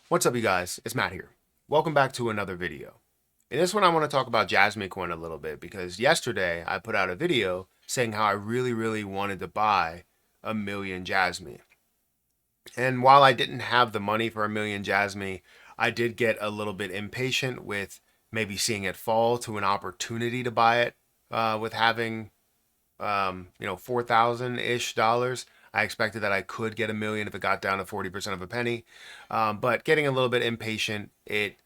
What's up, you guys? It's Matt here. Welcome back to another video. In this one, I want to talk about JASMY coin a little bit because yesterday I put out a video saying how I really wanted to buy a million JASMY. And while I didn't have the money for a million JASMY, I did get a little bit impatient with maybe seeing it fall to an opportunity to buy it with having 4,000-ish dollars. I expected that I could get a million if it got down to 40% of a penny. But getting a little bit impatient, it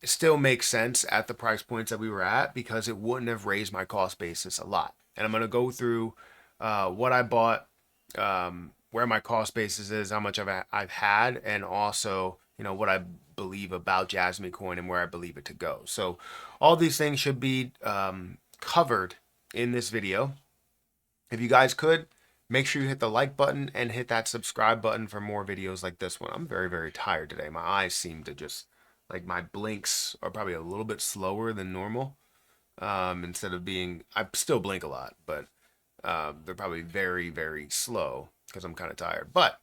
still makes sense at the price points that we were at because it wouldn't have raised my cost basis a lot. And I'm going to go through what I bought, where my cost basis is, how much I've had, and also what I believe about JASMY coin and where I believe it to go. So all these things should be covered in this video. If you guys could, make sure you hit the like button and hit that subscribe button for more videos like this one. I'm very tired today. My eyes seem to just, like, my blinks are probably a little bit slower than normal. Instead of being, I still blink a lot, but they're probably very slow because I'm kind of tired. But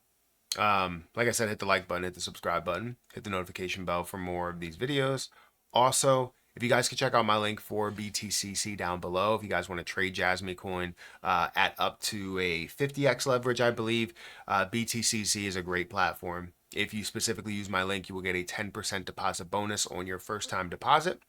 like I said, hit the like button, hit the subscribe button, hit the notification bell for more of these videos. Also, if you guys could check out my link for BTCC down below, if you guys want to trade JASMY coin at up to a 50x leverage, I believe BTCC is a great platform. If you specifically use my link, you will get a 10% deposit bonus on your first time deposit.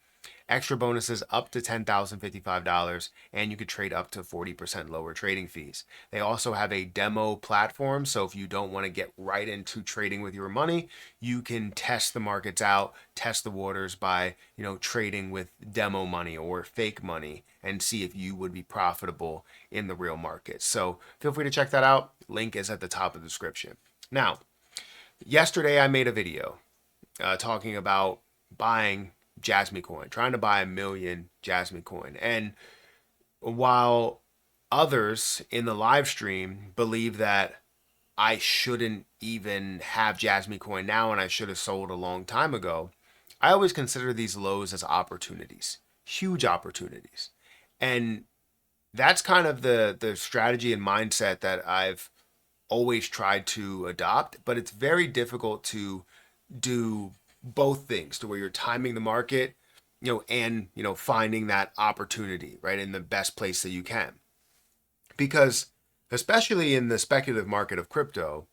Extra bonuses up to $10,055, and you could trade up to 40% lower trading fees. They also have a demo platform, so if you don't want to get right into trading with your money, you can test the markets out, test the waters by, trading with demo money or fake money and see if you would be profitable in the real market. So feel free to check that out. Link is at the top of the description. Now, yesterday I made a video talking about buying JASMY coin, trying to buy a million JASMY coin. And while others in the live stream believe that I shouldn't even have JASMY coin now and I should have sold a long time ago, I always consider these lows as opportunities, huge opportunities. And that's kind of the strategy and mindset that I've always tried to adopt, but it's very difficult to do both things, to where you're timing the market, and finding that opportunity right in the best place that you can. Because especially in the speculative market of crypto,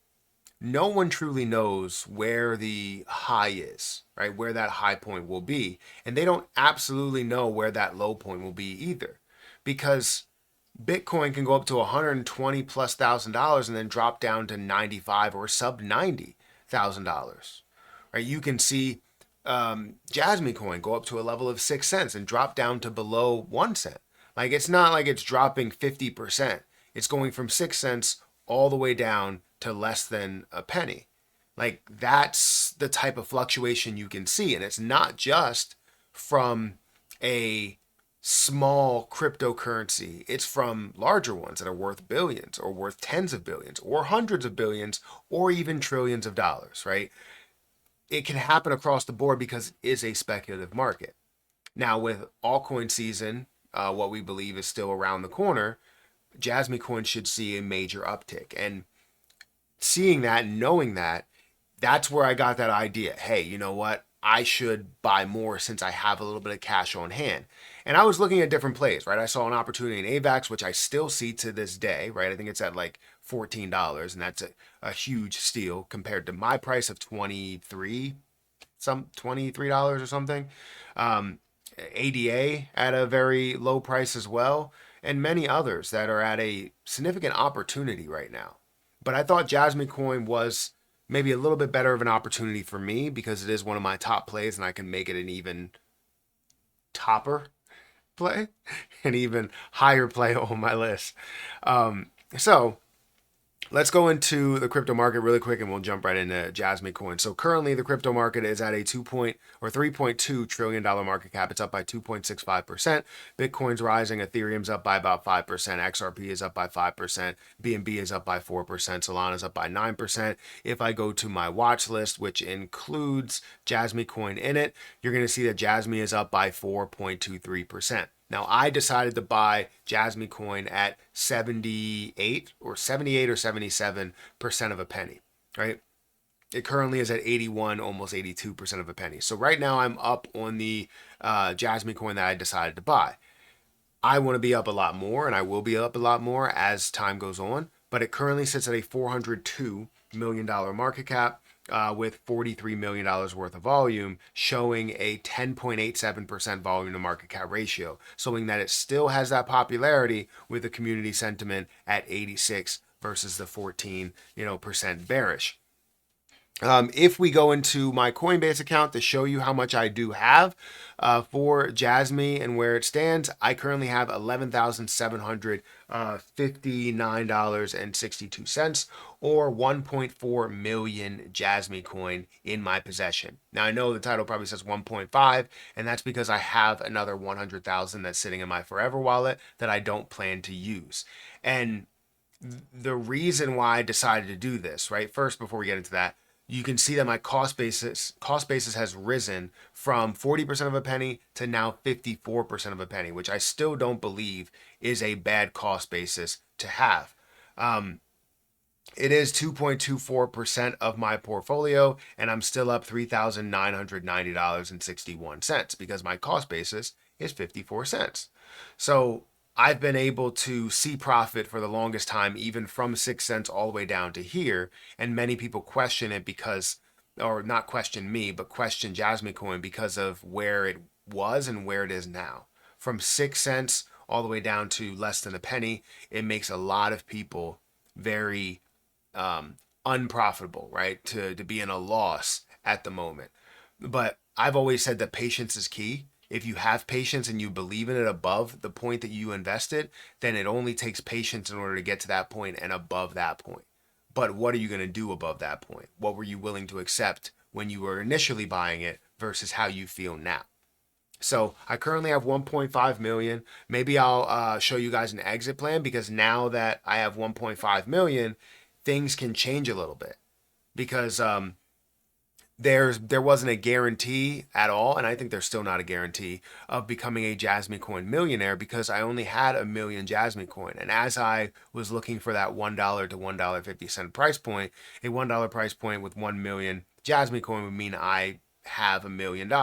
no one truly knows where the high is, right? Where that high point will be. And they don't absolutely know where that low point will be either. Because Bitcoin can go up to 120 plus $1,000 and then drop down to 95 or sub $90,000. Right? You can see JASMY coin go up to a level of 6 cents and drop down to below 1 cent. Like, it's not like it's dropping 50%. It's going from 6 cents all the way down to less than a penny. Like, that's the type of fluctuation you can see. And it's not just from a small cryptocurrency. It's from larger ones that are worth billions or worth tens of billions or hundreds of billions or even trillions of dollars, right? It can happen across the board because it is a speculative market. Now, with altcoin season, what we believe is still around the corner, JASMY coin should see a major uptick. And seeing that and knowing that, that's where I got that idea. Hey, you know what? I should buy more since I have a little bit of cash on hand. And I was looking at different plays, right? I saw an opportunity in AVAX, which I still see to this day, right? I think it's at like $14, and that's a huge steal compared to my price of $23 or something. ADA at a very low price as well, and many others that are at a significant opportunity right now. But I thought JASMY coin was maybe a little bit better of an opportunity for me because it is one of my top plays and I can make it an even topper play, an even higher play on my list. So let's go into the crypto market really quick and we'll jump right into JASMY coin. So currently the crypto market is at a $3.2 trillion market cap. It's up by 2.65%. Bitcoin's rising. Ethereum's up by about 5%. XRP is up by 5%. BNB is up by 4%. Solana's up by 9%. If I go to my watch list, which includes JASMY coin in it, you're going to see that JASMY is up by 4.23%. Now, I decided to buy JASMY coin at 78 or 77% of a penny, right? It currently is at 81, almost 82% of a penny. So right now I'm up on the JASMY coin that I decided to buy. I want to be up a lot more, and I will be up a lot more as time goes on. But it currently sits at a $402 million market cap with $43 million worth of volume, showing a 10.87% volume to market cap ratio, showing that it still has that popularity with the community sentiment at 86 versus the 14% bearish. If we go into my Coinbase account to show you how much I do have for JASMY and where it stands, I currently have $11,759.62 or 1.4 million JASMY coin in my possession. Now I know the title probably says 1.5, and that's because I have another 100,000 that's sitting in my Forever wallet that I don't plan to use. And the reason why I decided to do this, right? First, before we get into that, you can see that my cost basis has risen from 40% of a penny to now 54% of a penny, which I still don't believe is a bad cost basis to have. It is 2.24% of my portfolio, and I'm still up $3,990.61 because my cost basis is 54 cents. So I've been able to see profit for the longest time, even from 6 cents all the way down to here. And many people question it because, or not question me, but question JASMY coin because of where it was and where it is now. From 6 cents all the way down to less than a penny, it makes a lot of people very unprofitable, right? To be in a loss at the moment. But I've always said that patience is key. If you have patience and you believe in it above the point that you invested, then it only takes patience in order to get to that point and above that point. But what are you going to do above that point? What were you willing to accept when you were initially buying it versus how you feel now? So I currently have 1.5 million. Maybe I'll show you guys an exit plan, because now that I have 1.5 million, things can change a little bit, because there wasn't a guarantee at all, and I think there's still not a guarantee of becoming a JASMY coin millionaire, because I only had a million JASMY coin. And as I was looking for that $1 to $1.50 price point, a $1 price point with 1 million JASMY coin would mean I have $1 million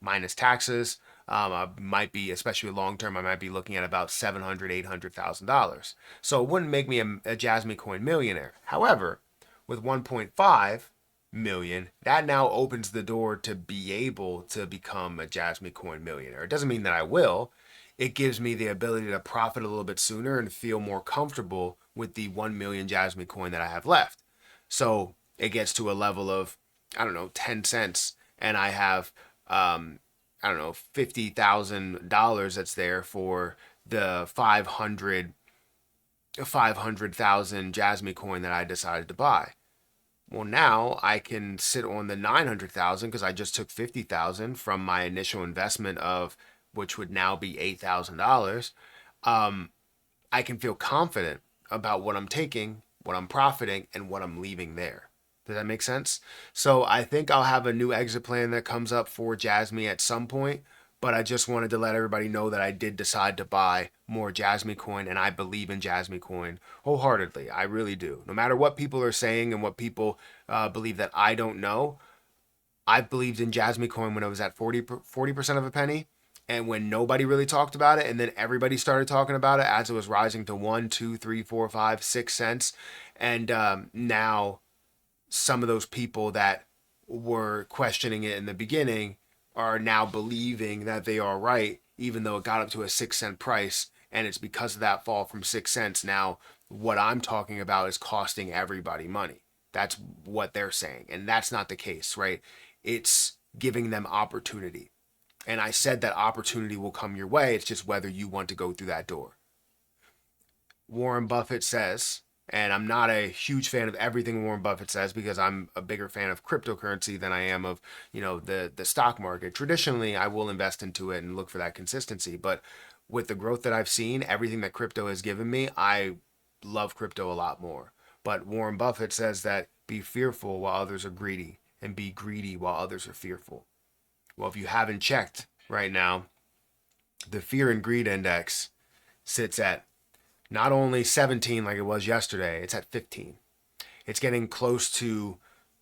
minus taxes. I might be, especially long term, I might be looking at about $700,000, $800,000. So it wouldn't make me a JASMY coin millionaire. However, with 1.5 million, that now opens the door to be able to become a JASMY coin millionaire. It doesn't mean that I will. It gives me the ability to profit a little bit sooner and feel more comfortable with the 1 million JASMY coin that I have left. So it gets to a level of, I don't know, 10 cents, and I have I don't know, $50,000 that's there for the 500,000 JASMY coin that I decided to buy. Well, now I can sit on the 900,000 because I just took 50,000 from my initial investment of, which would now be $8,000. I can feel confident about what I'm taking, what I'm profiting, and what I'm leaving there. Does that make sense? So I think I'll have a new exit plan that comes up for JASMY at some point, but I just wanted to let everybody know that I did decide to buy more JASMY coin, and I believe in JASMY coin wholeheartedly. I really do. No matter what people are saying and what people believe that I don't know, I believed in JASMY coin when it was at 40% of a penny, and when nobody really talked about it, and then everybody started talking about it as it was rising to 1, 2, 3, 4, 5, 6 cents, and now some of those people that were questioning it in the beginning are now believing that they are right, even though it got up to a 6 cent price. And it's because of that fall from 6 cents. Now, what I'm talking about is costing everybody money. That's what they're saying. And that's not the case, right? It's giving them opportunity. And I said that opportunity will come your way. It's just whether you want to go through that door. Warren Buffett says, and I'm not a huge fan of everything Warren Buffett says, because I'm a bigger fan of cryptocurrency than I am of, the stock market. Traditionally, I will invest into it and look for that consistency. But with the growth that I've seen, everything that crypto has given me, I love crypto a lot more. But Warren Buffett says that be fearful while others are greedy, and be greedy while others are fearful. Well, if you haven't checked right now, the fear and greed index sits at not only 17 like it was yesterday, it's at 15. It's getting close to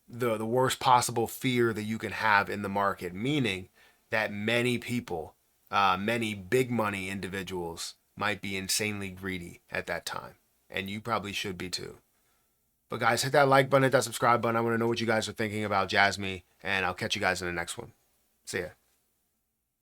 the worst possible fear that you can have in the market, meaning that many people, many big money individuals might be insanely greedy at that time. And you probably should be too. But guys, hit that like button, hit that subscribe button. I want to know what you guys are thinking about Jasmy, and I'll catch you guys in the next one. See ya.